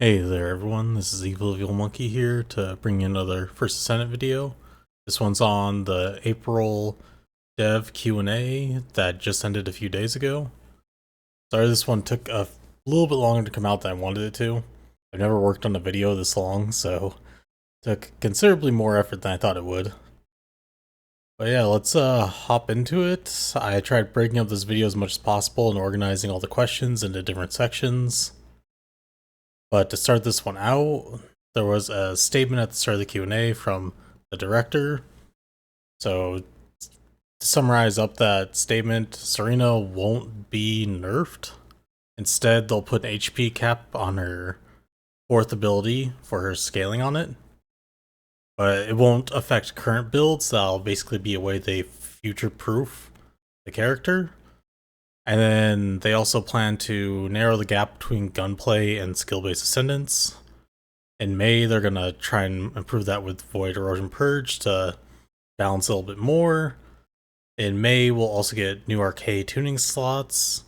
Hey there everyone, this is Evil Monkey here to bring you another First Descendant video. This one's on the April Dev Q&A that just ended a few days ago. Sorry this one took a little bit longer to come out than I wanted it to. I've never worked on a video this long, so it took considerably more effort than I thought it would. But yeah, let's hop into it. I tried breaking up this video as much as possible and organizing all the questions into different sections. But to start this one out, there was a statement at the start of the Q&A from the director. So to summarize up that statement, Serena won't be nerfed. Instead, they'll put an HP cap on her 4th ability for her scaling on it. But it won't affect current builds. That'll basically be a way they future-proof the character. And then they also plan to narrow the gap between gunplay and skill-based ascendants. In May, they're going to try and improve that with Void Erosion Purge to balance a little bit more. In May, we'll also get new arcade tuning slots.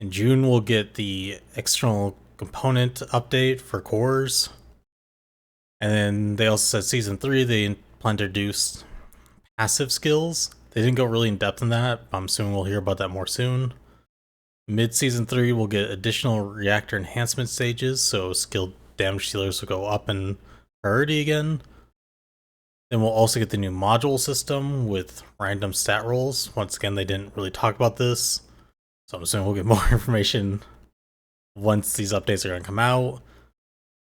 In June, we'll get the external component update for cores. And then they also said Season 3, they plan to introduce passive skills. They didn't go really in depth in that, but I'm assuming we'll hear about that more soon. Mid-Season 3, we'll get additional reactor enhancement stages, so skilled damage dealers will go up in priority again. Then we'll also get the new module system with random stat rolls. Once again, they didn't really talk about this, so I'm assuming we'll get more information once these updates are going to come out.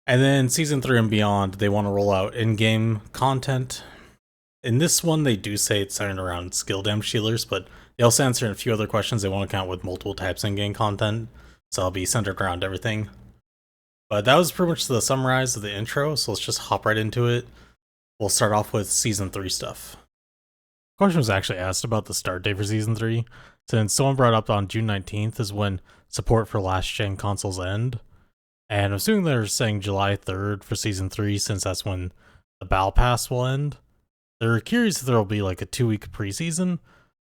And then Season 3 and beyond, they want to roll out in-game content. In this one, they do say it's centered around skill damage dealers, but they also answer a few other questions they want to count with multiple types of in-game content, so it'll be centered around everything. But that was pretty much the summarize of the intro, so let's just hop right into it. We'll start off with Season 3 stuff. The question was actually asked about the start date for Season 3, since someone brought up on June 19th is when support for last-gen consoles end. And I'm assuming they're saying July 3rd for Season 3, since that's when the Battle Pass will end. They're curious if there will be like a 2-week preseason,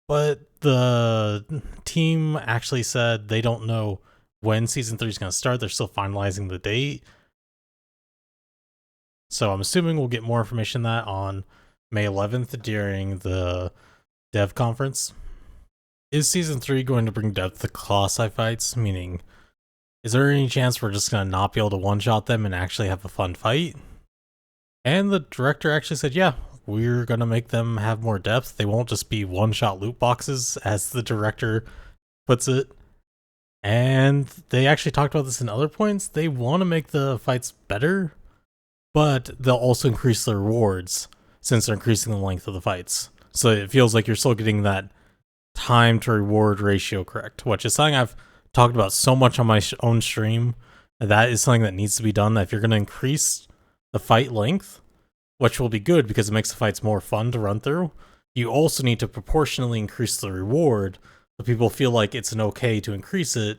but the team actually said they don't know when Season 3 is going to start. They're still finalizing the date. So I'm assuming we'll get more information on that on May 11th during the dev conference. Is Season 3 going to bring depth to class-I fights? Meaning, is there any chance we're just going to not be able to one-shot them and actually have a fun fight? And the director actually said, yeah, we're going to make them have more depth. They won't just be one-shot loot boxes, as the director puts it. And they actually talked about this in other points. They want to make the fights better, but they'll also increase the rewards since they're increasing the length of the fights. So it feels like you're still getting that time to reward ratio correct, which is something I've talked about so much on my own stream. That is something that needs to be done. That if you're going to increase the fight length, which will be good because it makes the fights more fun to run through, you also need to proportionally increase the reward so people feel like it's an okay to increase it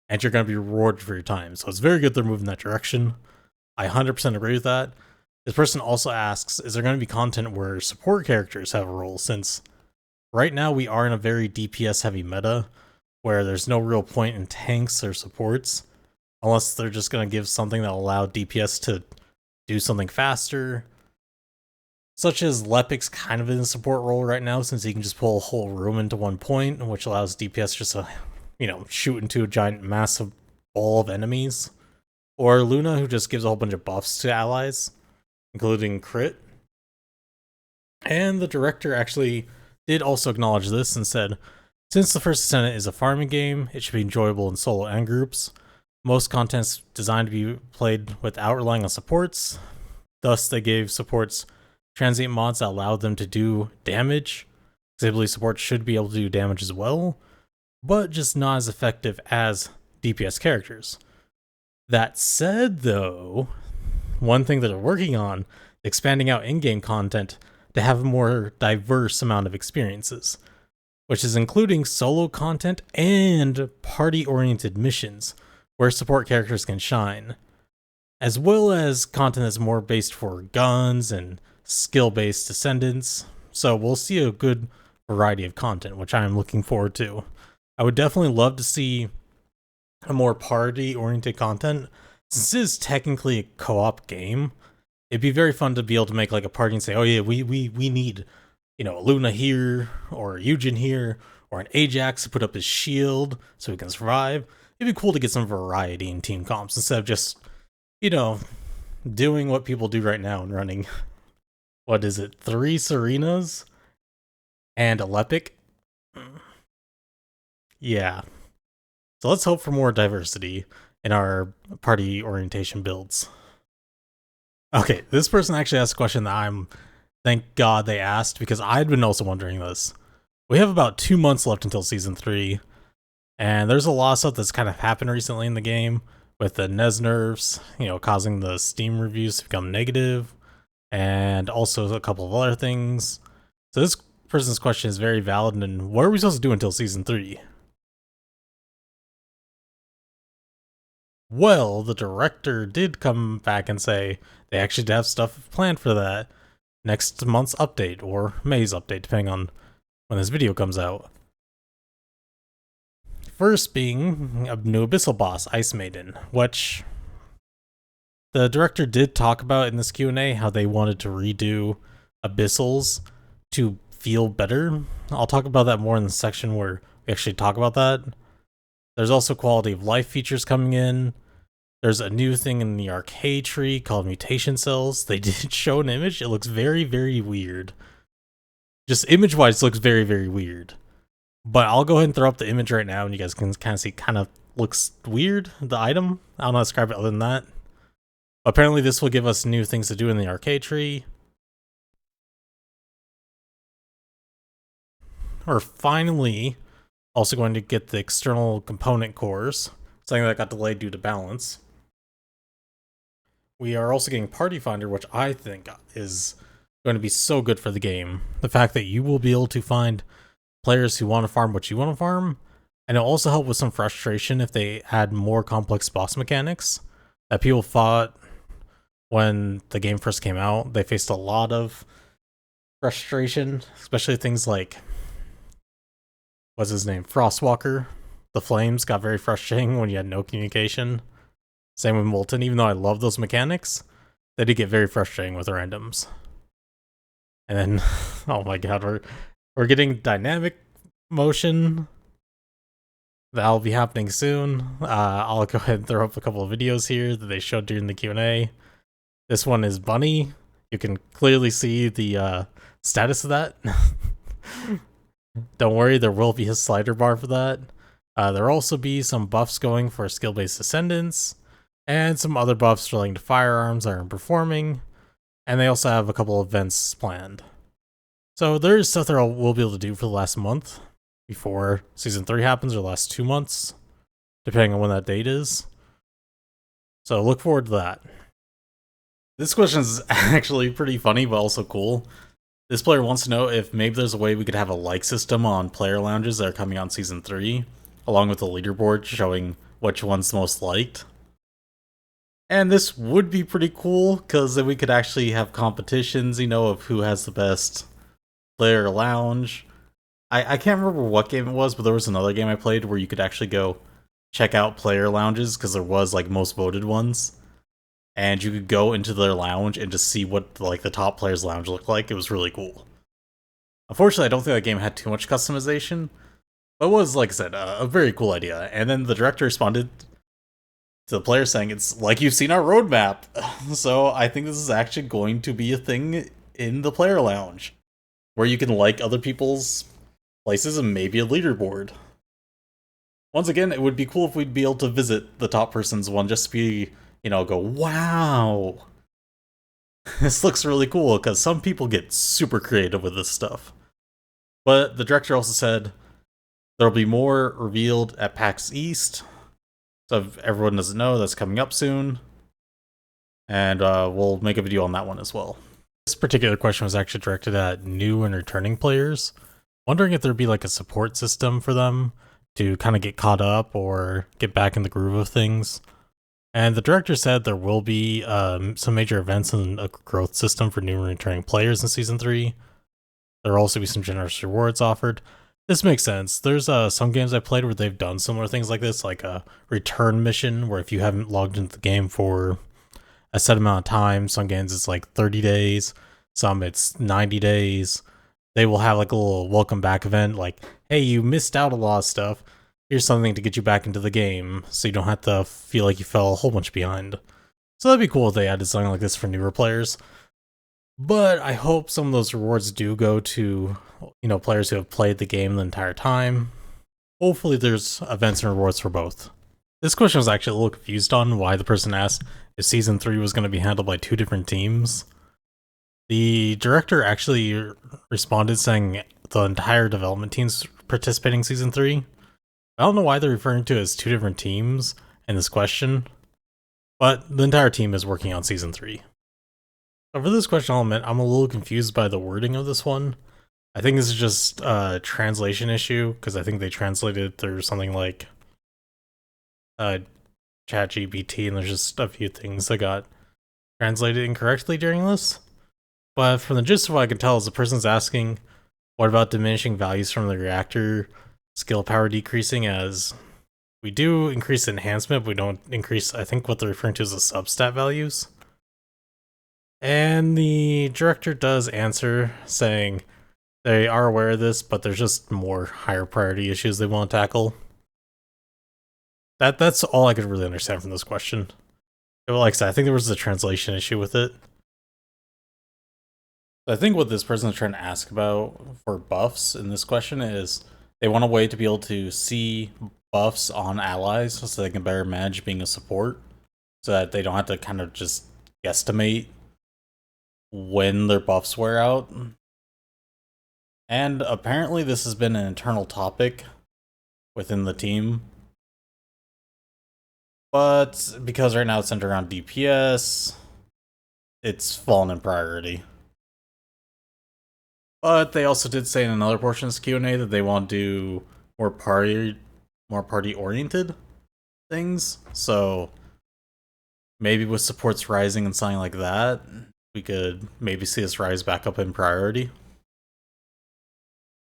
and you're going to be rewarded for your time. So it's very good they're moving that direction. I 100% agree with that. This person also asks, is there going to be content where support characters have a role, since right now we are in a very DPS heavy meta where there's no real point in tanks or supports unless they're just going to give something that will allow DPS to do something faster. Such as Lepic's kind of in a support role right now, since he can just pull a whole room into one point, which allows DPS just to, shoot into a giant massive ball of enemies. Or Luna, who just gives a whole bunch of buffs to allies, including crit. And the director actually did also acknowledge this and said, since the First Descendant is a farming game, it should be enjoyable in solo and groups. Most content's designed to be played without relying on supports. Thus, they gave supports transient mods that allow them to do damage. Because I believe support should be able to do damage as well, but just not as effective as DPS characters. That said, though, one thing that they're working on, expanding out in-game content to have a more diverse amount of experiences, which is including solo content and party-oriented missions where support characters can shine, as well as content that's more based for guns and skill-based Descendants. So we'll see a good variety of content, which I'm looking forward to. I would definitely love to see a more party-oriented content, since this is technically a co-op game, it'd be very fun to be able to make like a party and say, oh yeah, we need, you know, Luna here, or Eugen here, or an Ajax to put up his shield so he can survive. It'd be cool to get some variety in team comps instead of just, you know, doing what people do right now and running, what is it, 3 Serenas and a Lepic? Yeah. So let's hope for more diversity in our party orientation builds. Okay, this person actually asked a question that thank God they asked, because I'd been also wondering this. We have about 2 months left until Season 3, and there's a lot of stuff that's kind of happened recently in the game, with the NES nerfs, you know, causing the Steam reviews to become negative, and also a couple of other things. So this person's question is very valid, and what are we supposed to do until Season 3? Well, the director did come back and say they actually have stuff planned for that next month's update, or May's update, depending on when this video comes out. First being a new Abyssal boss, Ice Maiden, which the director did talk about in this Q&A, how they wanted to redo Abyssals to feel better. I'll talk about that more in the section where we actually talk about that. There's also quality of life features coming in. There's a new thing in the arcade tree called mutation cells. They did show an image. It looks very, very weird. Just image-wise, it looks very, very weird. But I'll go ahead and throw up the image right now, and you guys can kind of see, kind of looks weird, the item. I don't know how to describe it other than that. Apparently this will give us new things to do in the arcade tree. We're finally also going to get the external component cores, something that got delayed due to balance. We are also getting Party Finder, which I think is going to be so good for the game. The fact that you will be able to find players who want to farm what you want to farm, and it'll also help with some frustration if they add more complex boss mechanics that people fought when the game first came out. They faced a lot of frustration, especially things like, what's his name, Frostwalker. The flames got very frustrating when you had no communication. Same with Molten. Even though I love those mechanics, they did get very frustrating with randoms. And then, oh my god, we're getting dynamic motion. That'll be happening soon. I'll go ahead and throw up a couple of videos here that they showed during the Q&A. This one is Bunny. You can clearly see the status of that. Don't worry, there will be a slider bar for that. There'll also be some buffs going for skill-based Descendants, and some other buffs relating to firearms that are performing, and they also have a couple of events planned. So there's stuff that we'll be able to do for the last month before Season 3 happens, or the last 2 months, depending on when that date is. So look forward to that. This question is actually pretty funny, but also cool. This player wants to know if maybe there's a way we could have a like system on player lounges that are coming on Season 3, along with a leaderboard showing which one's most liked. And this would be pretty cool, because then we could actually have competitions, you know, of who has the best player lounge. I can't remember what game it was, but there was another game I played where you could actually go check out player lounges, because there was like most voted ones. And you could go into their lounge and just see what like the top player's lounge looked like. It was really cool. Unfortunately, I don't think that game had too much customization, but it was, like I said, a very cool idea. And then the director responded to the player saying, it's like you've seen our roadmap. So I think this is actually going to be a thing in the player lounge, where you can like other people's places and maybe a leaderboard. Once again, it would be cool if we'd be able to visit the top person's one, just to be, you know, go, wow, this looks really cool, because some people get super creative with this stuff. But the director also said there'll be more revealed at PAX East, so if everyone doesn't know, that's coming up soon, and we'll make a video on that one as well. This particular question was actually directed at new and returning players, wondering if there'd be like a support system for them to kind of get caught up or get back in the groove of things. And the director said there will be some major events and a growth system for new and returning players in Season 3. There will also be some generous rewards offered. This makes sense. There's some games I played where they've done similar things like this, like a return mission where if you haven't logged into the game for a set amount of time, some games it's like 30 days, some it's 90 days. They will have like a little welcome back event, like, hey, you missed out a lot of stuff. Here's something to get you back into the game so you don't have to feel like you fell a whole bunch behind. So that'd be cool if they added something like this for newer players. But I hope some of those rewards do go to, players who have played the game the entire time. Hopefully there's events and rewards for both. This question was actually a little confused on why the person asked if Season 3 was going to be handled by two different teams. The director actually responded saying the entire development team's participating in Season 3. I don't know why they're referring to it as two different teams in this question, but the entire team is working on Season 3. So for this question, I'll admit I'm a little confused by the wording of this one. I think this is just a translation issue, because I think they translated through something like ChatGPT, and there's just a few things that got translated incorrectly during this. But from the gist of what I can tell is the person's asking, what about diminishing values from the reactor, skill power decreasing, as we do increase enhancement, but we don't increase, I think what they're referring to as the substat values. And the director does answer saying they are aware of this, but there's just more higher priority issues they want to tackle. That's all I could really understand from this question. Like I said, I think there was a translation issue with it. I think what this person is trying to ask about for buffs in this question is they want a way to be able to see buffs on allies so they can better manage being a support, so that they don't have to kind of just guesstimate when their buffs wear out. And apparently this has been an internal topic within the team. But because right now it's centered around DPS, it's fallen in priority. But they also did say in another portion of this Q&A that they want to do more party-oriented things. So maybe with supports rising and something like that, we could maybe see us rise back up in priority.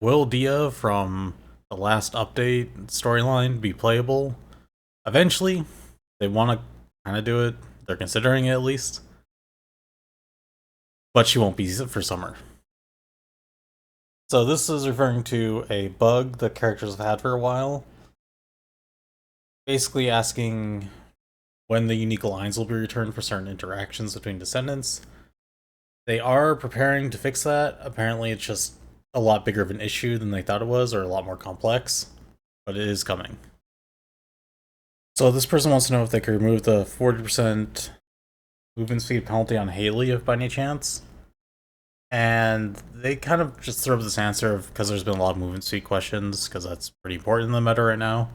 Will Dia from the last update storyline be playable? Eventually, they want to kind of do it. They're considering it at least. But she won't be for summer. So this is referring to a bug the characters have had for a while. Basically asking when the unique lines will be returned for certain interactions between Descendants. They are preparing to fix that. Apparently it's just a lot bigger of an issue than they thought it was, or a lot more complex. But it is coming. So this person wants to know if they could remove the 40% movement speed penalty on Haley if by any chance. And they kind of just throw up this answer of, because there's been a lot of movement speed questions, because that's pretty important in the meta right now.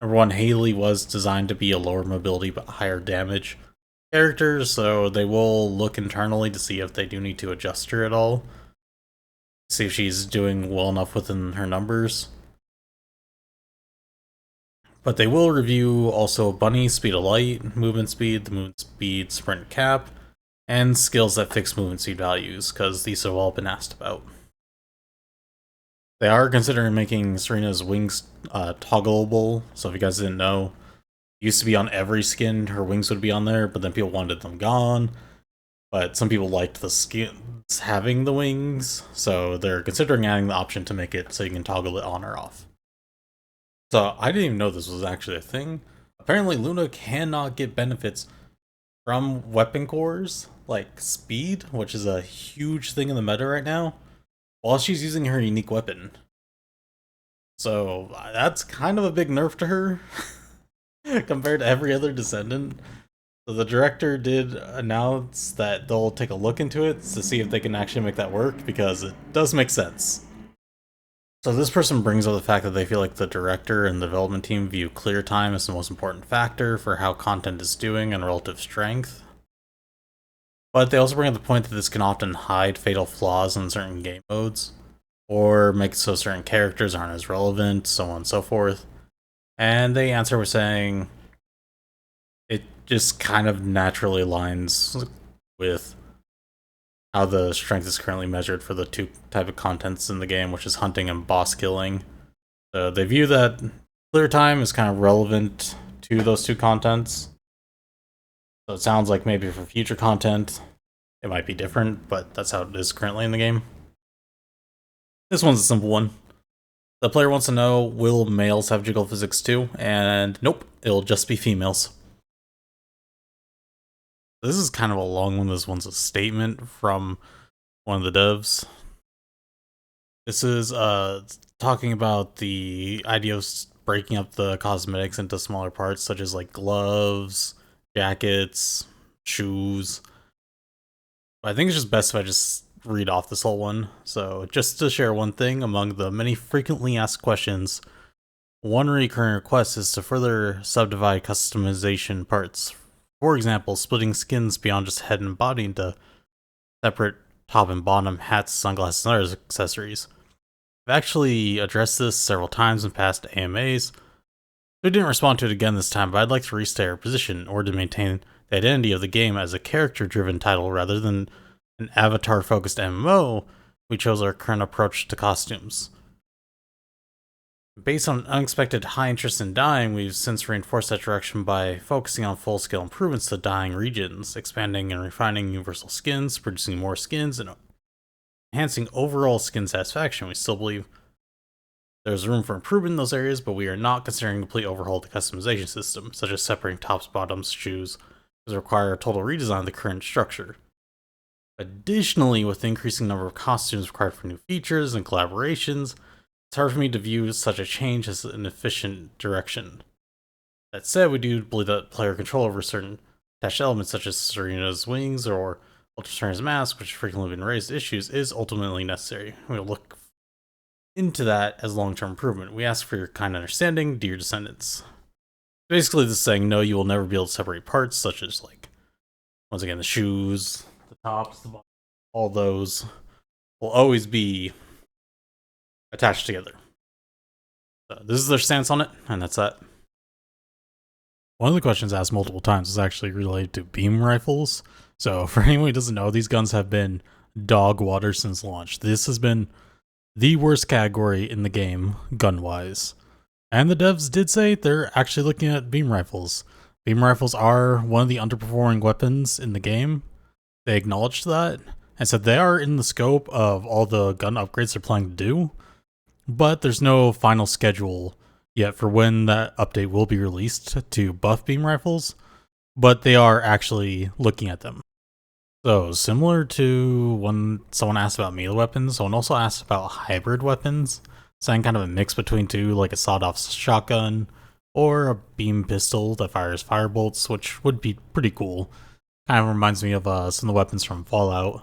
Number one, Haley was designed to be a lower mobility but higher damage character, so they will look internally to see if they do need to adjust her at all. See if she's doing well enough within her numbers. But they will review also Bunny, Speed of Light, Movement Speed, the Movement Speed Sprint Cap, and skills that fix movement speed values, because these have all been asked about. They are considering making Serena's wings toggleable, so if you guys didn't know, it used to be on every skin, her wings would be on there, but then people wanted them gone. But some people liked the skins having the wings, so they're considering adding the option to make it so you can toggle it on or off. So I didn't even know this was actually a thing. Apparently Luna cannot get benefits from weapon cores, like speed, which is a huge thing in the meta right now, while she's using her unique weapon. So that's kind of a big nerf to her compared to every other Descendant. So the director did announce that they'll take a look into it to see if they can actually make that work, because it does make sense. So this person brings up the fact that they feel like the director and the development team view clear time as the most important factor for how content is doing and relative strength. But they also bring up the point that this can often hide fatal flaws in certain game modes, or make it so certain characters aren't as relevant, so on and so forth. And they answer with saying it just kind of naturally aligns with how the strength is currently measured for the two type of contents in the game, which is hunting and boss killing. So they view that clear time is kind of relevant to those two contents. So it sounds like maybe for future content, it might be different, but that's how it is currently in the game. This one's a simple one. The player wants to know, will males have jiggle physics too? And nope, it'll just be females. This is kind of a long one. This one's a statement from one of the devs. This is talking about the idea of breaking up the cosmetics into smaller parts, such as like gloves, jackets, shoes. But I think it's just best if I just read off this whole one. So just to share one thing among the many frequently asked questions, one recurring request is to further subdivide customization parts. For example, splitting skins beyond just head and body into separate top and bottom hats, sunglasses, and other accessories. I've actually addressed this several times in past AMAs. We didn't respond to it again this time, but I'd like to restate our position in order to maintain the identity of the game as a character-driven title rather than an avatar-focused MMO. We chose our current approach to costumes. Based on unexpected high interest in dyeing, we've since reinforced that direction by focusing on full-scale improvements to dyeing regions, expanding and refining universal skins, producing more skins, and enhancing overall skin satisfaction. We still believe there's room for improvement in those areas, but we are not considering a complete overhaul of the customization system, such as separating tops, bottoms, shoes, because require a total redesign of the current structure. Additionally, with the increasing number of costumes required for new features and collaborations, it's hard for me to view such a change as an efficient direction. That said, we do believe that player control over certain attached elements such as Serena's wings or Ultramarina's mask, which have frequently been raised issues, is ultimately necessary. We'll look into that as long-term improvement. We ask for your kind understanding, dear Descendants. Basically, this is saying, no, you will never be able to separate parts, such as, like, once again, the shoes, the tops, the bottom, all those will always be attached together. So this is their stance on it, and that's that. One of the questions asked multiple times is actually related to beam rifles. So for anyone who doesn't know, these guns have been dog water since launch. This has been the worst category in the game, gun-wise. And the devs did say they're actually looking at beam rifles. Beam rifles are one of the underperforming weapons in the game. They acknowledged that, and said they are in the scope of all the gun upgrades they're planning to do, but there's no final schedule yet for when that update will be released to buff beam rifles, but they are actually looking at them. So, similar to when someone asked about melee weapons, someone also asked about hybrid weapons, saying kind of a mix between two, like a sawed-off shotgun or a beam pistol that fires firebolts, which would be pretty cool. Kind of reminds me of some of the weapons from Fallout.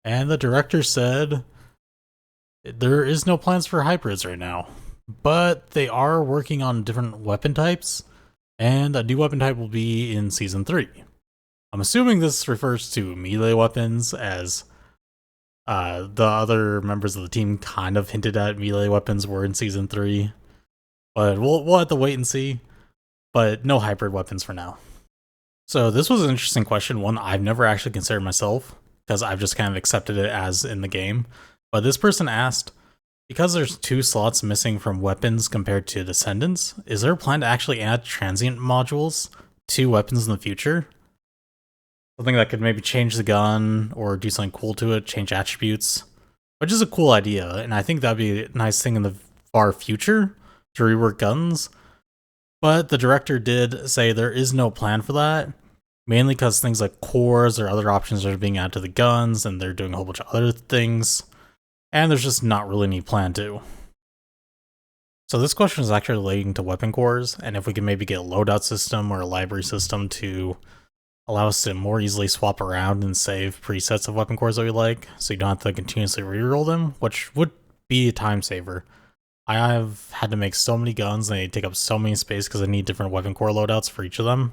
And the director said there is no plans for hybrids right now, but they are working on different weapon types, and a new weapon type will be in Season 3. I'm assuming this refers to melee weapons, as the other members of the team kind of hinted at melee weapons were in Season 3. But we'll have to wait and see. But no hybrid weapons for now. So this was an interesting question, one I've never actually considered myself, because I've just kind of accepted it as in the game. But this person asked, because there's 2 slots missing from weapons compared to Descendants, is there a plan to actually add transient modules to weapons in the future? Something that could maybe change the gun or do something cool to it, change attributes, which is a cool idea, and I think that'd be a nice thing in the far future to rework guns. But the director did say there is no plan for that, mainly because things like cores or other options are being added to the guns, and they're doing a whole bunch of other things, and there's just not really any plan to. So this question is actually relating to weapon cores, and if we can maybe get a loadout system or a library system to allow us to more easily swap around and save presets of weapon cores that we like, so you don't have to continuously reroll them, which would be a time saver. I have had to make so many guns, and they take up so many space because I need different weapon core loadouts for each of them.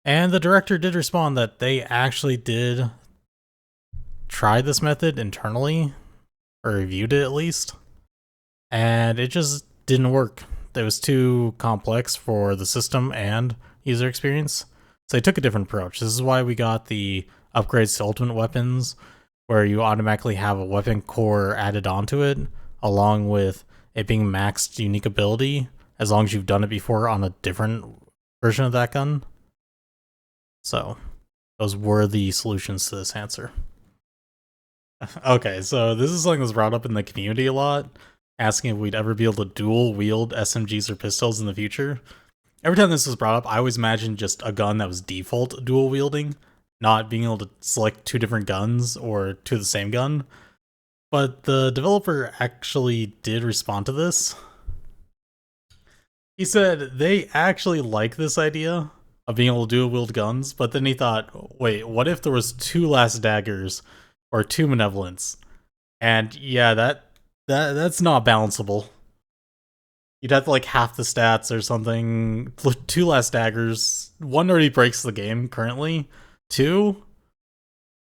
And the director did respond that they actually did try this method internally, or reviewed it at least, and it just didn't work. It was too complex for the system and user experience. So they took a different approach. This is why we got the upgrades to ultimate weapons, where you automatically have a weapon core added onto it, along with it being maxed unique ability, as long as you've done it before on a different version of that gun. So, those were the solutions to this answer. Okay, so this is something that's brought up in the community a lot, asking if we'd ever be able to dual wield SMGs or pistols in the future. Every time this was brought up, I always imagined just a gun that was default dual wielding, not being able to select two different guns or two of the same gun. But the developer actually did respond to this. He said they actually like this idea of being able to dual wield guns, but then he thought, wait, what if there was two Last Daggers or two Malevolents? And yeah, that's not balanceable. You'd have to like half the stats or something. Two Last Daggers. One already breaks the game currently. Two,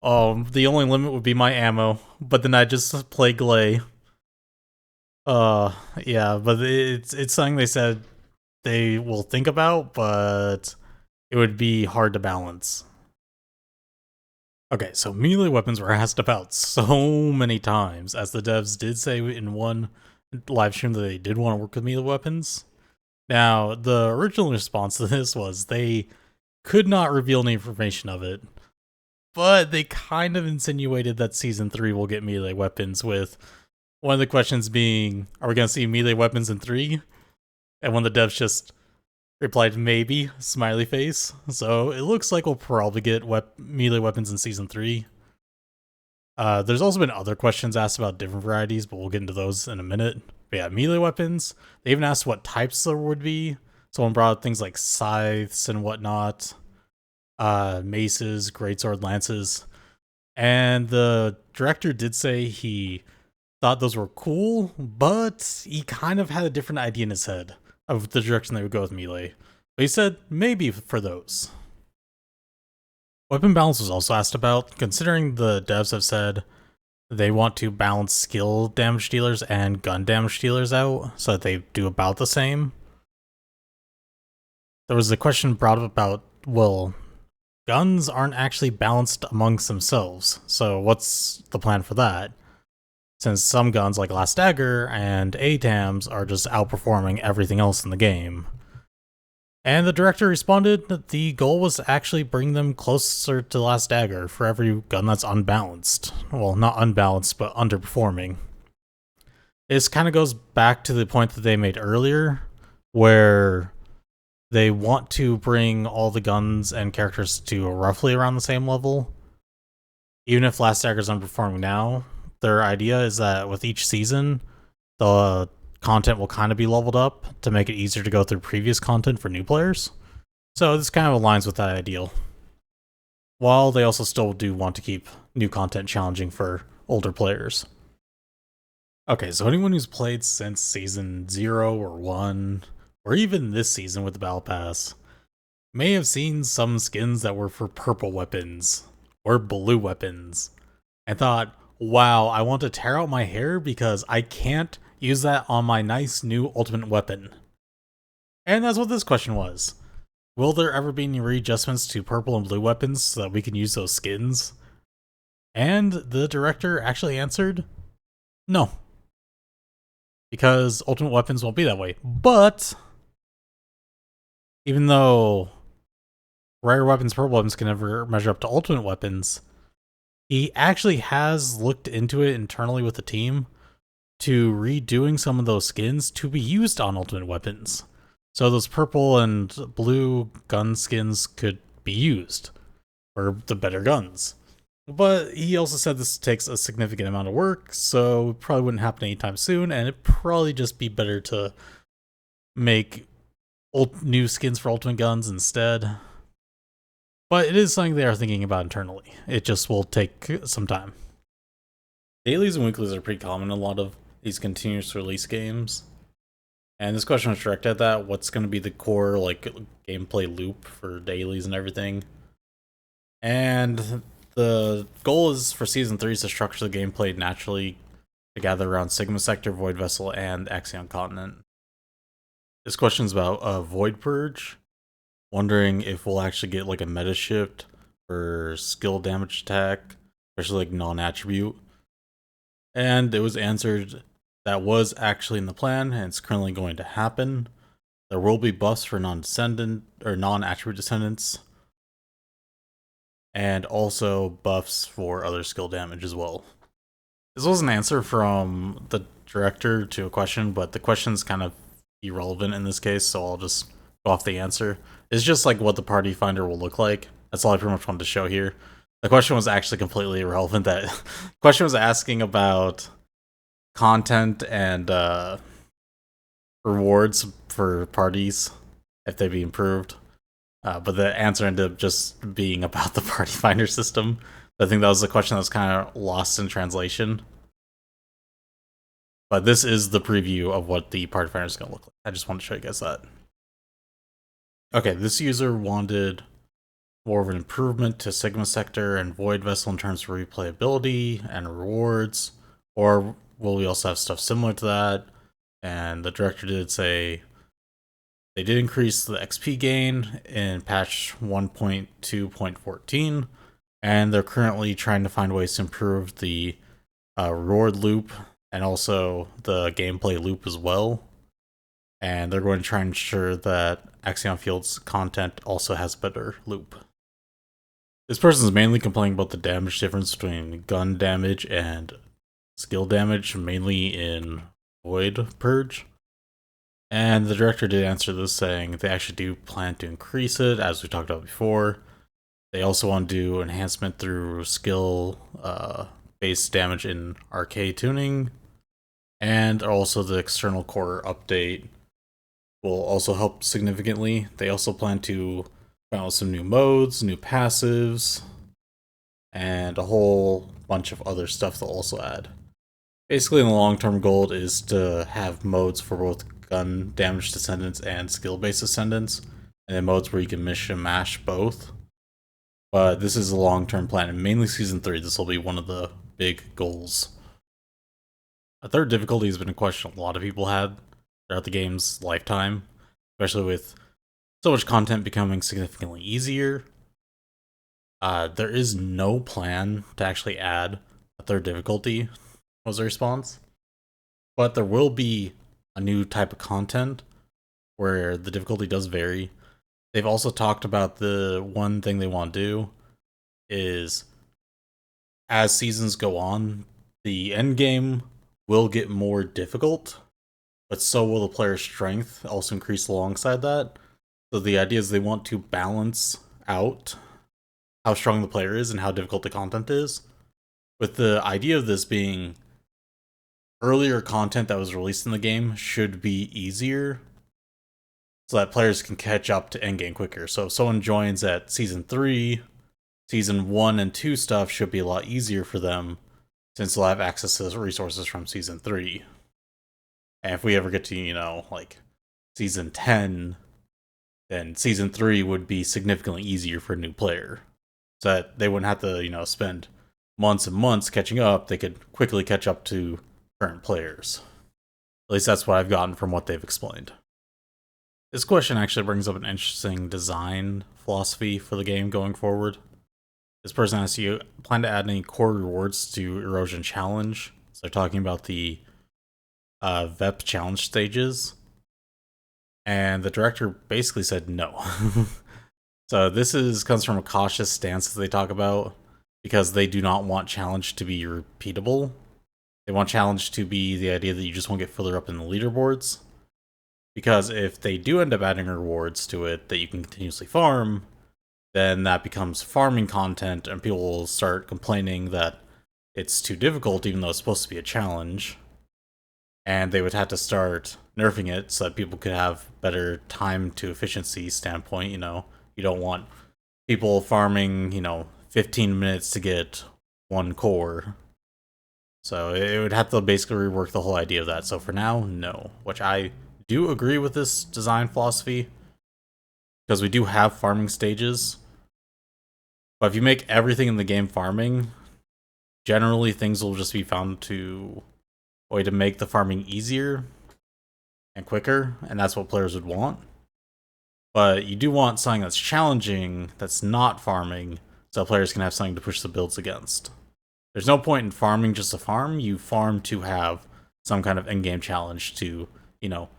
the only limit would be my ammo, but then I just play Glay. Yeah, but it's something they said they will think about, but it would be hard to balance. Okay, so melee weapons were asked about so many times, as the devs did say in one live stream that they did want to work with melee weapons. Now, the original response to this was they could not reveal any information of it, but they kind of insinuated that Season 3 will get melee weapons, with one of the questions being, are we going to see melee weapons in 3? And one of the devs just replied, maybe, smiley face. So it looks like we'll probably get melee weapons in Season 3. There's also been other questions asked about different varieties, but we'll get into those in a minute. But yeah, melee weapons. They even asked what types there would be. Someone brought up things like scythes and whatnot, maces, greatsword, lances. And the director did say he thought those were cool, but he kind of had a different idea in his head of the direction they would go with melee. But he said maybe for those. Weapon balance was also asked about, considering the devs have said they want to balance skill damage dealers and gun damage dealers out so that they do about the same. There was a question brought up about, well, guns aren't actually balanced amongst themselves, so what's the plan for that? Since some guns like Last Dagger and ATAMs are just outperforming everything else in the game. And the director responded that the goal was to actually bring them closer to Last Dagger for every gun that's unbalanced. Well, not unbalanced, but underperforming. This kind of goes back to the point that they made earlier, where they want to bring all the guns and characters to roughly around the same level. Even if Last Dagger's underperforming now, their idea is that with each season, the content will kind of be leveled up to make it easier to go through previous content for new players. So this kind of aligns with that ideal. While they also still do want to keep new content challenging for older players. Okay, so anyone who's played since Season 0 or 1, or even this season with the Battle Pass, may have seen some skins that were for purple weapons, or blue weapons, and thought, wow, I want to tear out my hair because I can't use that on my nice new ultimate weapon. And that's what this question was. Will there ever be any readjustments to purple and blue weapons so that we can use those skins? And the director actually answered, no. Because ultimate weapons won't be that way. But even though rare weapons, purple weapons can never measure up to ultimate weapons, he actually has looked into it internally with the team to redoing some of those skins to be used on ultimate weapons. So those purple and blue gun skins could be used for the better guns. But he also said this takes a significant amount of work, so it probably wouldn't happen anytime soon, and it'd probably just be better to make new skins for ultimate guns instead. But it is something they are thinking about internally. It just will take some time. Dailies and weeklies are pretty common in a lot of these continuous release games. And this question was directed at that. What's going to be the core like gameplay loop for dailies and everything? And the goal is for Season 3 is to structure the gameplay naturally to gather around Sigma Sector, Void Vessel, and Axion Continent. This question's about Void Purge. Wondering if we'll actually get like a meta shift for skill damage attack, especially like non-attribute. And it was answered that was actually in the plan and it's currently going to happen. There will be buffs for non-descendant or non-attribute descendants, and also buffs for other skill damage as well. This was an answer from the director to a question, but the question's kind of irrelevant in this case, so I'll just go off the answer. It's just like what the party finder will look like. That's all I pretty much wanted to show here. The question was actually completely irrelevant. That question was asking about content and rewards for parties if they be improved. But the answer ended up just being about the party finder system. I think that was the question that was kind of lost in translation. But this is the preview of what the party finder is going to look like. I just wanted to show you guys that. Okay, this user wanted more of an improvement to Sigma Sector and Void Vessel in terms of replayability and rewards, or will we also have stuff similar to that? And the director did say they did increase the XP gain in patch 1.2.14, and they're currently trying to find ways to improve the reward loop and also the gameplay loop as well. And they're going to try and ensure that Axion Field's content also has better loop. This person is mainly complaining about the damage difference between gun damage and skill damage, mainly in Void Purge. And the director did answer this, saying they actually do plan to increase it, as we talked about before. They also want to do enhancement through skill based damage in arcade tuning, and also the external core update will also help significantly. They also plan to come out with some new modes, new passives, and a whole bunch of other stuff they'll also add. Basically, the long-term goal is to have modes for both gun damage descendants and skill-based descendants, and then modes where you can mish and mash both. But this is a long-term plan, and mainly Season 3, this will be one of the big goals. A third difficulty has been a question a lot of people had throughout the game's lifetime, especially with so much content becoming significantly easier. There is no plan to actually add a third difficulty, was the response. But there will be a new type of content where the difficulty does vary. They've also talked about the one thing they want to do is, as seasons go on, the end game will get more difficult, but so will the player's strength also increase alongside that. So the idea is they want to balance out how strong the player is and how difficult the content is, with the idea of this being earlier content that was released in the game should be easier so that players can catch up to endgame quicker. So if someone joins at Season 3, Season 1 and 2 stuff should be a lot easier for them since they'll have access to resources from Season 3. And if we ever get to, like Season 10, then Season 3 would be significantly easier for a new player. So that they wouldn't have to, spend months and months catching up. They could quickly catch up to current players. At least that's what I've gotten from what they've explained. This question actually brings up an interesting design philosophy for the game going forward. This person asks you, plan to add any core rewards to Erosion Challenge? So they're talking about the VEP challenge stages. And the director basically said no. So this comes from a cautious stance that they talk about, because they do not want challenge to be repeatable. They want challenge to be the idea that you just won't get further up in the leaderboards. Because if they do end up adding rewards to it that you can continuously farm, then that becomes farming content, and people will start complaining that it's too difficult, even though it's supposed to be a challenge. And they would have to start nerfing it so that people could have better time to efficiency standpoint. You don't want people farming, 15 minutes to get one core. So it would have to basically rework the whole idea of that. So for now, no. Which I do agree with this design philosophy, because we do have farming stages. But if you make everything in the game farming, generally things will just be found to a way to make the farming easier and quicker, and that's what players would want. But you do want something that's challenging, that's not farming, so players can have something to push the builds against. There's no point in farming just to farm. You farm to have some kind of endgame challenge to,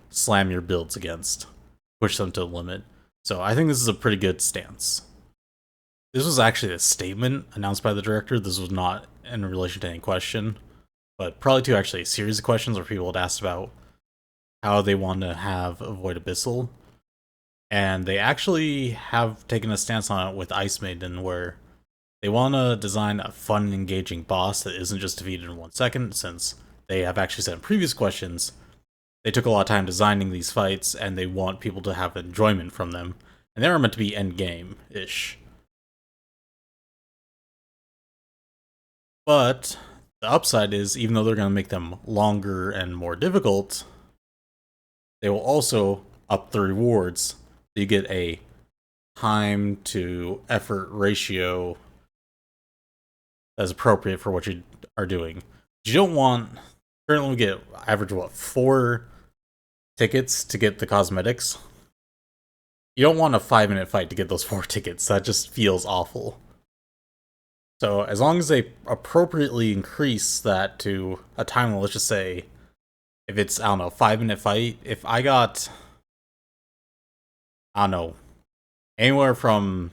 slam your builds against, push them to the limit. So I think this is a pretty good stance. This was actually a statement announced by the director. This was not in relation to any question, but probably to actually a series of questions where people had asked about how they want to have Avoid Abyssal. And they actually have taken a stance on it with Ice Maiden, where they want to design a fun and engaging boss that isn't just defeated in 1 second, since they have actually said in previous questions they took a lot of time designing these fights and they want people to have enjoyment from them. And they are meant to be endgame-ish. But the upside is, even though they're going to make them longer and more difficult, they will also up the rewards. You get a time to effort ratio that's appropriate for what you are doing. You don't want, currently we get average 4 tickets to get the cosmetics. You don't want a 5-minute fight to get those 4 tickets. That just feels awful. So as long as they appropriately increase that to a time, let's just say, if it's, 5-minute fight, if I got, anywhere from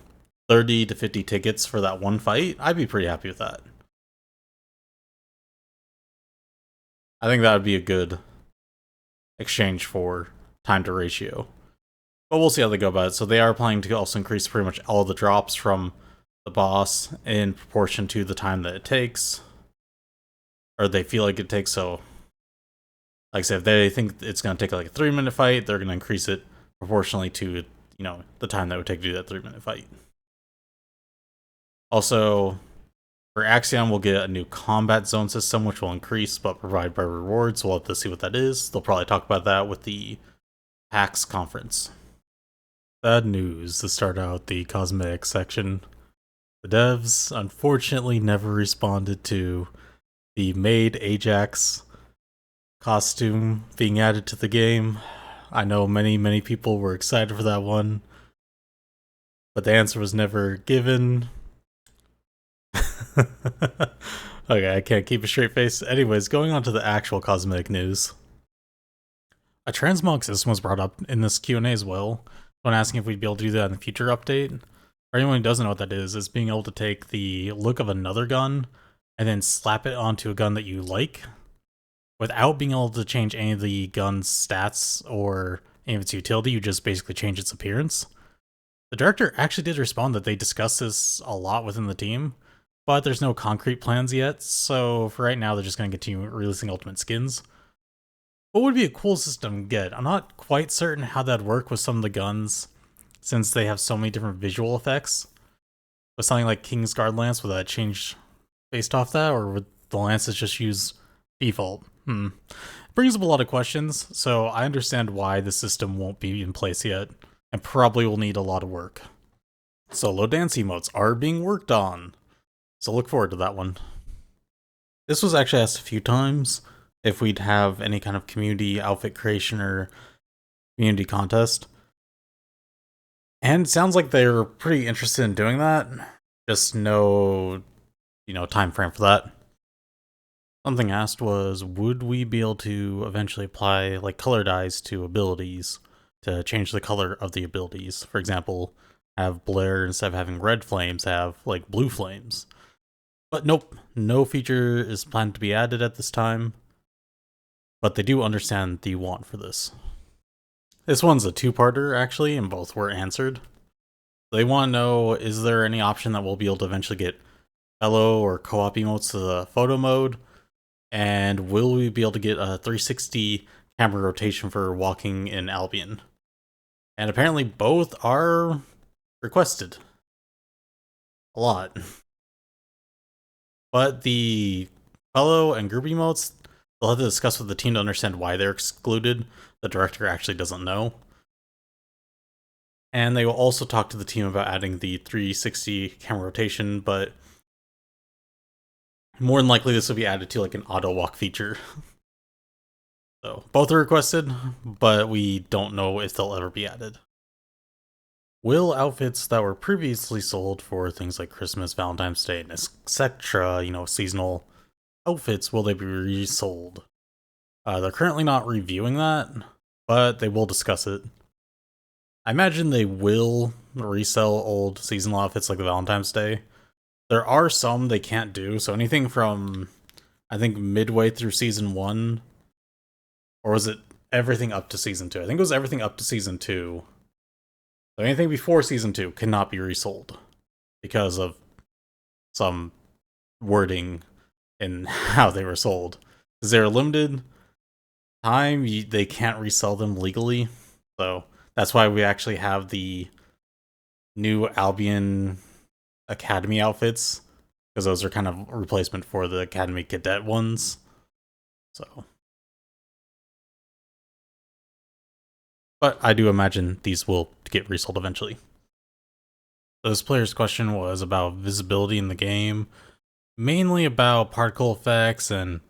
30 to 50 tickets for that one fight, I'd be pretty happy with that. I think that would be a good exchange for time to ratio. But we'll see how they go about it. So they are planning to also increase pretty much all the drops from the boss in proportion to the time that it takes. Or they feel like it takes, so like I said, if they think it's going to take like a 3-minute fight, they're going to increase it proportionally to, the time that would take to do that 3-minute fight. Also, for Axiom, we'll get a new combat zone system, which will increase but provide better rewards. We'll have to see what that is. They'll probably talk about that with the PAX conference. Bad news to start out the cosmetic section. The devs unfortunately never responded to the Maid Ajax costume being added to the game. I know many people were excited for that one, but the answer was never given. Okay, I can't keep a straight face. Anyways, going on to the actual cosmetic news. A transmog system was brought up in this Q&A as well, when asking if we'd be able to do that in the future update. For anyone who doesn't know what that is being able to take the look of another gun and then slap it onto a gun that you like, without being able to change any of the gun's stats or any of its utility. You just basically change its appearance. The director actually did respond that they discussed this a lot within the team, but there's no concrete plans yet, so for right now they're just going to continue releasing ultimate skins. What would be a cool system to get? I'm not quite certain how that'd work with some of the guns, since they have so many different visual effects. With something like King's Guard Lance, would that change based off that, or would the lances just use default? It brings up a lot of questions, so I understand why the system won't be in place yet, and probably will need a lot of work. Solo dance emotes are being worked on, so look forward to that one. This was actually asked a few times, if we'd have any kind of community outfit creation or community contest. And it sounds like they're pretty interested in doing that, just no, time frame for that. Something asked was, would we be able to eventually apply like color dyes to abilities to change the color of the abilities? For example, have Blair, instead of having red flames, have like blue flames. But nope, no feature is planned to be added at this time. But they do understand the want for this. This one's a 2-parter actually, and both were answered. They want to know, is there any option that we'll be able to eventually get fellow or co-op emotes to the photo mode? And will we be able to get a 360 camera rotation for walking in Albion? And apparently both are requested. A lot. But the fellow and group emotes, they'll have to discuss with the team to understand why they're excluded. The director actually doesn't know. And they will also talk to the team about adding the 360 camera rotation, but more than likely this will be added to like an auto walk feature. So both are requested, but we don't know if they'll ever be added. will outfits that were previously sold for things like Christmas, Valentine's Day, and etc., seasonal outfits, will they be resold? They're currently not reviewing that, but they will discuss it. I imagine they will resell old seasonal outfits like the Valentine's Day. There are some they can't do, so anything from, I think, midway through season 1, or was it everything up to season 2? I think it was everything up to season 2. So anything before season 2 cannot be resold because of some wording in how they were sold. Because they're limited time, they can't resell them legally. So that's why we actually have the new Albion Academy outfits, because those are kind of replacement for the Academy Cadet ones. So, but I do imagine these will get resold eventually. So this player's question was about visibility in the game, mainly about particle effects and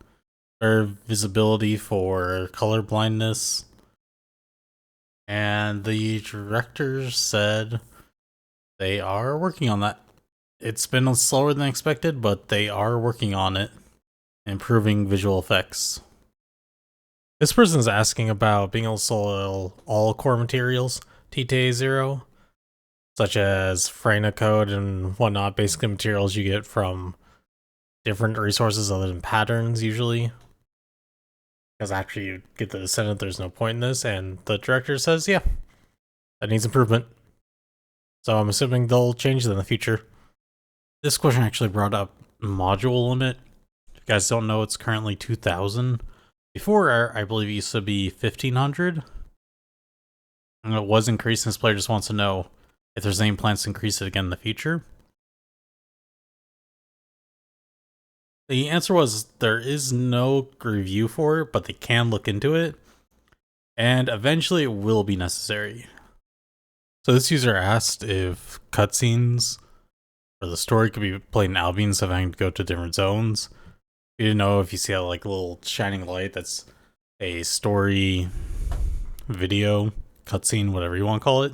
or visibility for color blindness. And the director said they are working on that. It's been slower than expected, but they are working on it, improving visual effects. This person is asking about being able to sell all core materials, TTA 0, such as Frana code and whatnot, basically materials you get from different resources other than patterns, usually. Because after you get the Descendant, there's no point in this, and the director says, yeah, that needs improvement. So I'm assuming they'll change it in the future. This question actually brought up module limit. If you guys don't know, it's currently 2,000. Before, I believe it used to be 1,500. And it was increasing. This player just wants to know if there's any plans to increase it again in the future. The answer was there is no review for it, but they can look into it. And eventually it will be necessary. So this user asked if cutscenes or the story could be played in Albion instead of having to go to different zones. You didn't know if you see a little shining light that's a story video, cutscene, whatever you want to call it.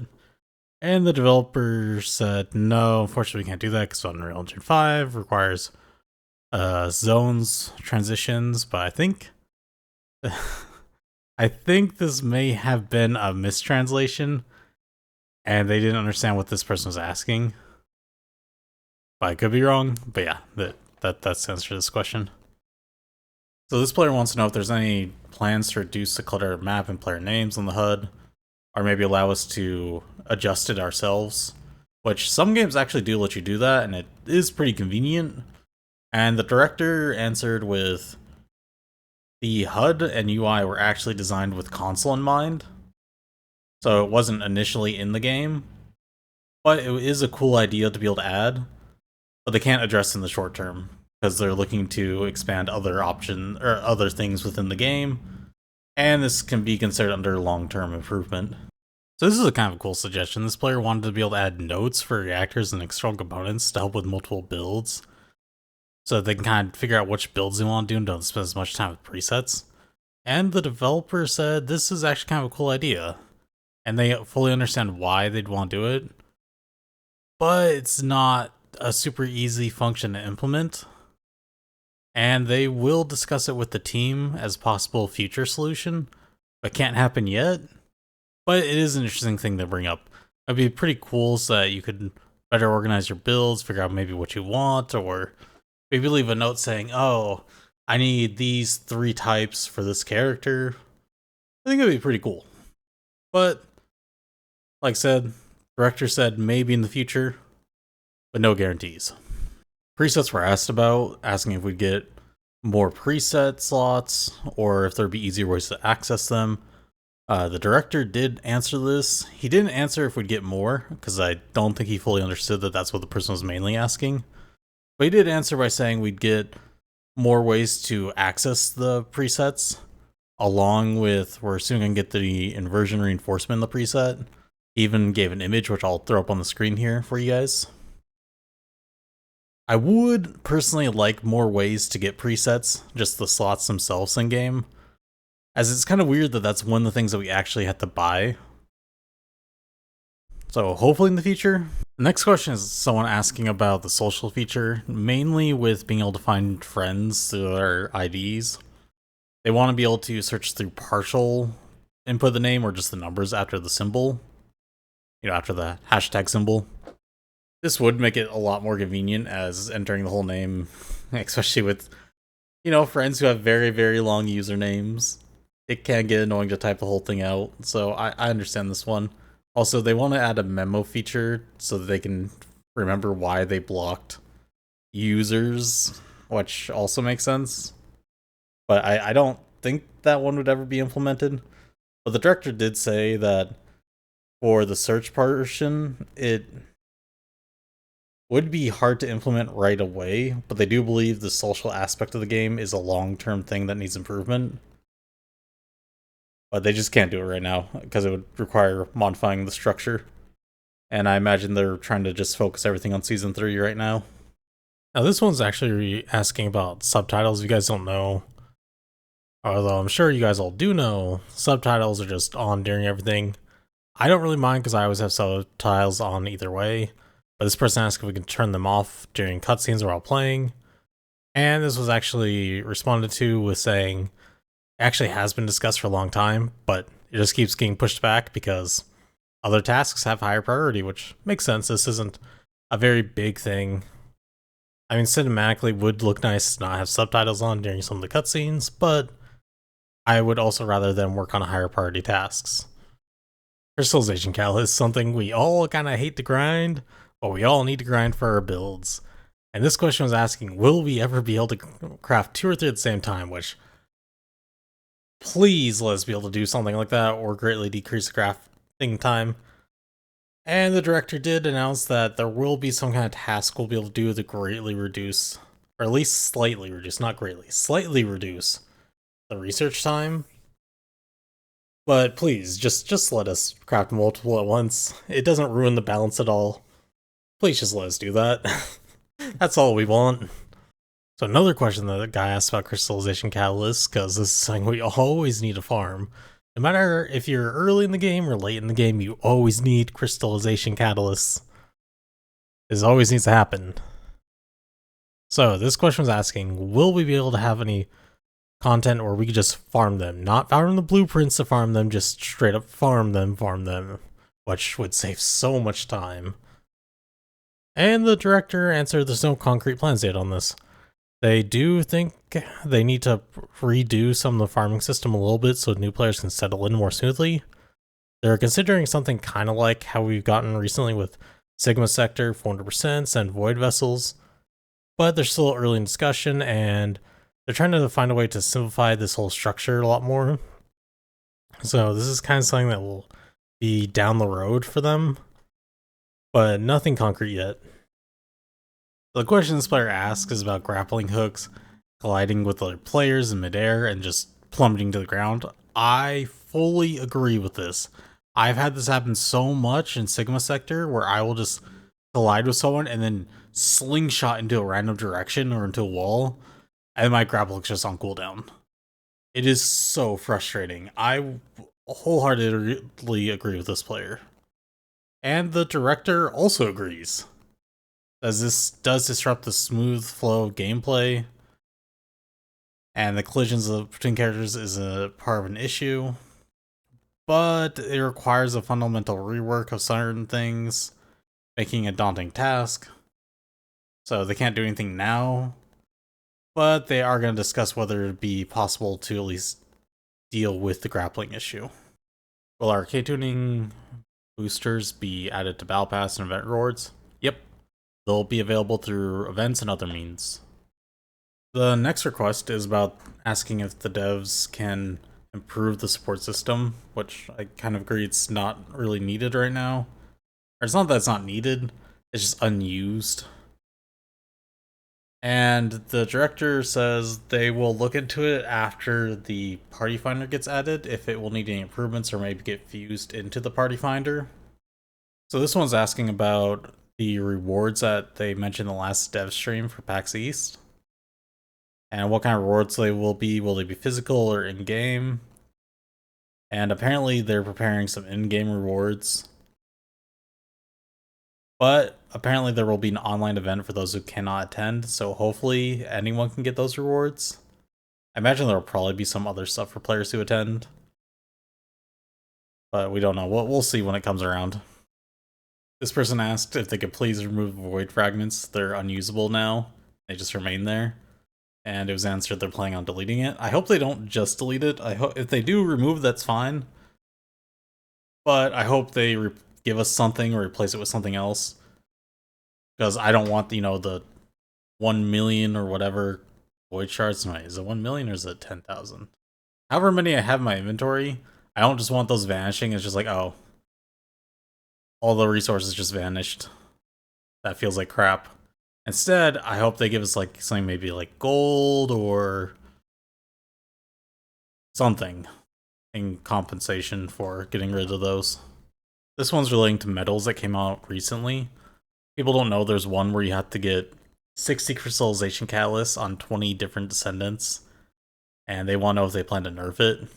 And the developer said, no, unfortunately we can't do that because Unreal Engine 5 requires zones transitions, but I think this may have been a mistranslation and they didn't understand what this person was asking. But I could be wrong, but yeah, that's the answer to this question. So this player wants to know if there's any plans to reduce the clutter of map and player names on the HUD, or maybe allow us to adjust it ourselves, which some games actually do let you do that, and it is pretty convenient. And the director answered with, the HUD and UI were actually designed with console in mind, so it wasn't initially in the game, but it is a cool idea to be able to add, but they can't address it in the short term because they're looking to expand other options or other things within the game, and this can be considered under long-term improvement. So this is a kind of cool suggestion. This player wanted to be able to add notes for reactors and external components to help with multiple builds, so they can kind of figure out which builds they want to do and don't spend as much time with presets. And the developer said this is actually kind of a cool idea, and they fully understand why they'd want to do it, but it's not a super easy function to implement, and they will discuss it with the team as possible future solution, but can't happen yet. But it is an interesting thing to bring up. It'd be pretty cool so that you could better organize your builds, figure out maybe what you want, or maybe leave a note saying, oh, I need these 3 types for this character. I think it'd be pretty cool. But, like I said, director said maybe in the future, but no guarantees. Presets were asked about, asking if we'd get more preset slots, or if there'd be easier ways to access them. The director did answer this. He didn't answer if we'd get more, because I don't think he fully understood that that's what the person was mainly asking. But he did answer by saying we'd get more ways to access the presets, along with, we're soon going to get the inversion reinforcement in the preset. He even gave an image, which I'll throw up on the screen here for you guys. I would personally like more ways to get presets, just the slots themselves in game, as it's kind of weird that that's one of the things that we actually had to buy. So hopefully in the future. The next question is someone asking about the social feature, mainly with being able to find friends through their IDs. They want to be able to search through partial input of the name or just the numbers after the symbol, after the hashtag symbol. This would make it a lot more convenient as entering the whole name, especially with, friends who have very, very long usernames. It can get annoying to type the whole thing out, so I understand this one. Also, they want to add a memo feature so that they can remember why they blocked users, which also makes sense. But I don't think that one would ever be implemented. But the director did say that for the search portion, it would be hard to implement right away, but they do believe the social aspect of the game is a long-term thing that needs improvement. But they just can't do it right now because it would require modifying the structure. And I imagine they're trying to just focus everything on Season 3 right now. Now, this one's actually asking about subtitles. If you guys don't know, although I'm sure you guys all do know, subtitles are just on during everything. I don't really mind because I always have subtitles on either way. But this person asked if we can turn them off during cutscenes or while playing. And this was actually responded to with saying, it actually has been discussed for a long time, but it just keeps getting pushed back because other tasks have higher priority, which makes sense. This isn't a very big thing. I mean, cinematically would look nice to not have subtitles on during some of the cutscenes, but I would also rather them work on higher priority tasks. Crystallization Cal is something we all kind of hate to grind, but we all need to grind for our builds. And this question was asking, will we ever be able to craft 2 or 3 at the same time, which please let us be able to do something like that or greatly decrease the crafting time. And the director did announce that there will be some kind of task we'll be able to do to greatly reduce, or at least slightly reduce, not greatly, slightly reduce the research time. But please, just let us craft multiple at once. It doesn't ruin the balance at all. Please just let us do that. That's all we want. So another question that the guy asked about crystallization catalysts, because this is something we always need to farm. No matter if you're early in the game or late in the game, you always need crystallization catalysts. This always needs to happen. So this question was asking, will we be able to have any content where we could just farm them? Not farm the blueprints to farm them, just straight up farm them, which would save so much time. And the director answered there's no concrete plans yet on this. They do think they need to redo some of the farming system a little bit so new players can settle in more smoothly. They're considering something kind of like how we've gotten recently with Sigma Sector, 400%, and Void Vessels, but they're still early in discussion and they're trying to find a way to simplify this whole structure a lot more. So this is kind of something that will be down the road for them, but nothing concrete yet. The question this player asks is about grappling hooks colliding with other players in midair and just plummeting to the ground. I fully agree with this. I've had this happen so much in Sigma Sector where I will just collide with someone and then slingshot into a random direction or into a wall, and my grapple hook's just on cooldown. It is so frustrating. I wholeheartedly agree with this player. And the director also agrees, as this does disrupt the smooth flow of gameplay, and the collisions between characters is a part of an issue, but it requires a fundamental rework of certain things, making a daunting task. So they can't do anything now, but they are going to discuss whether it'd be possible to at least deal with the grappling issue. Will arcade tuning boosters be added to Battle Pass and event rewards? Yep. They'll be available through events and other means. The next request is about asking if the devs can improve the support system, which I kind of agree it's not really needed right now. Or it's not that it's not needed, it's just unused. And the director says they will look into it after the party finder gets added, if it will need any improvements or maybe get fused into the party finder. So this one's asking about the rewards that they mentioned in the last dev stream for PAX East. And what kind of rewards they will be. Will they be physical or in-game? And apparently they're preparing some in-game rewards. But apparently there will be an online event for those who cannot attend, so hopefully anyone can get those rewards. I imagine there will probably be some other stuff for players who attend, but we don't know. We'll see when it comes around. This person asked if they could please remove void fragments. They're unusable now. They just remain there. And it was answered they're planning on deleting it. I hope they don't just delete it. I hope if they do remove, that's fine. But I hope they give us something or replace it with something else. Because I don't want, the 1 million or whatever void shards. Wait, is it 1 million or is it 10,000? However many I have in my inventory, I don't just want those vanishing. It's just like, oh, all the resources just vanished. That feels like crap. Instead, I hope they give us like something maybe like gold or something in compensation for getting rid of those. This one's relating to medals that came out recently. People don't know there's one where you have to get 60 crystallization catalysts on 20 different descendants, and they want to know if they plan to nerf it.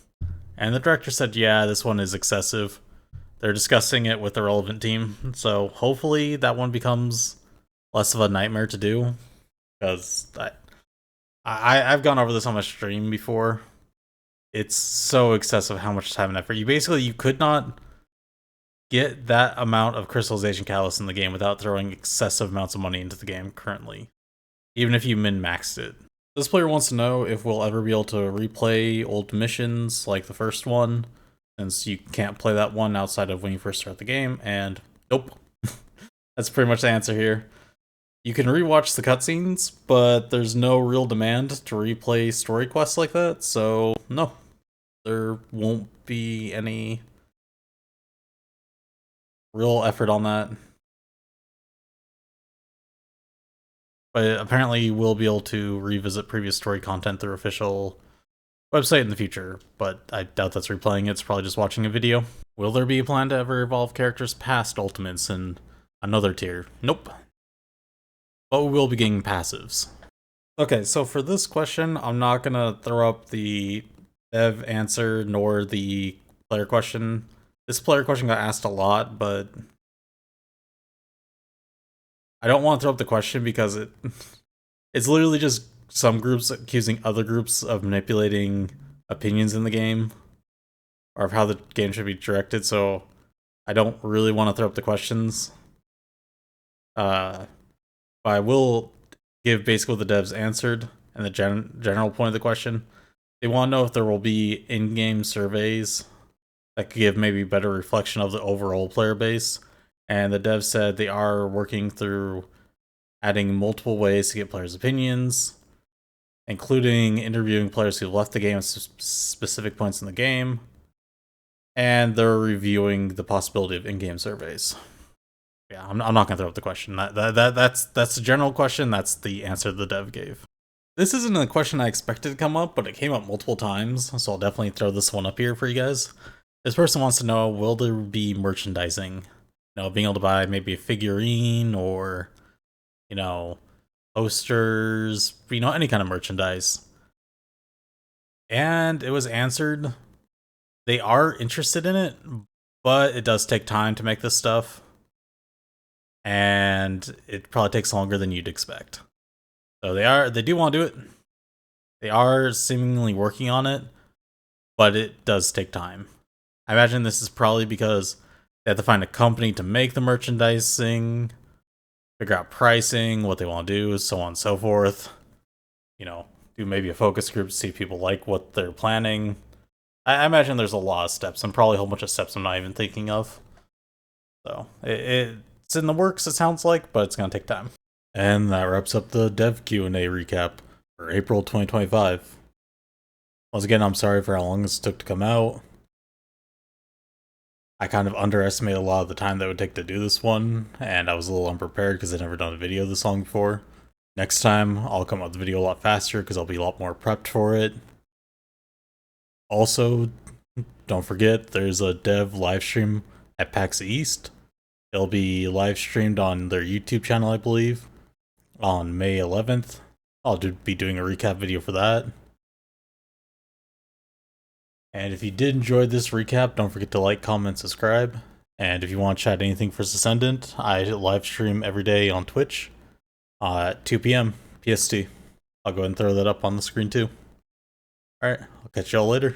And the director said, yeah, this one is excessive. They're discussing it with the relevant team, so hopefully that one becomes less of a nightmare to do, because I've gone over this on my stream before. It's so excessive how much time and effort. You could not get that amount of crystallization catalyst in the game without throwing excessive amounts of money into the game currently, even if you min-maxed it. This player wants to know if we'll ever be able to replay old missions like the first one, since you can't play that one outside of when you first start the game, and nope. That's pretty much the answer here. You can rewatch the cutscenes, but there's no real demand to replay story quests like that, so no. There won't be any real effort on that. But apparently you will be able to revisit previous story content through official website in the future, but I doubt that's replaying it. It's probably just watching a video. Will there be a plan to ever evolve characters past ultimates in another tier? Nope. But we will be getting passives. Okay, so for this question, I'm not gonna throw up the dev answer nor the player question. This player question got asked a lot, but I don't want to throw up the question because it's literally just some groups accusing other groups of manipulating opinions in the game or of how the game should be directed, so I don't really want to throw up the questions. But I will give basically what the devs answered and the general point of the question. They want to know if there will be in-game surveys that could give maybe better reflection of the overall player base. And the devs said they are working through adding multiple ways to get players' opinions, including interviewing players who left the game at specific points in the game, and they're reviewing the possibility of in-game surveys. Yeah, I'm not gonna throw up the question. That's the general question. That's the answer the dev gave. This isn't a question I expected to come up, but it came up multiple times, so I'll definitely throw this one up here for you guys. This person wants to know, will there be merchandising? Being able to buy maybe a figurine or, posters, any kind of merchandise. And it was answered, they are interested in it, but it does take time to make this stuff. And it probably takes longer than you'd expect. So they do want to do it. They are seemingly working on it, but it does take time. I imagine this is probably because they have to find a company to make the merchandising, figure out pricing, what they want to do, so on and so forth. Do maybe a focus group to see if people like what they're planning. I imagine there's a lot of steps, and probably a whole bunch of steps I'm not even thinking of. So it's in the works, it sounds like, but it's going to take time. And that wraps up the Dev Q&A recap for April 2025. Once again, I'm sorry for how long this took to come out. I kind of underestimated a lot of the time that it would take to do this one, and I was a little unprepared because I'd never done a video of this long before. Next time, I'll come up with the video a lot faster because I'll be a lot more prepped for it. Also, don't forget, there's a dev livestream at PAX East. It'll be live streamed on their YouTube channel, I believe, on May 11th. I'll be doing a recap video for that. And if you did enjoy this recap, don't forget to like, comment, subscribe, And if you want to chat anything for Descendant, I live stream every day on Twitch at 2 p.m. PST. I'll go ahead and throw that up on the screen too. Alright, I'll catch y'all later.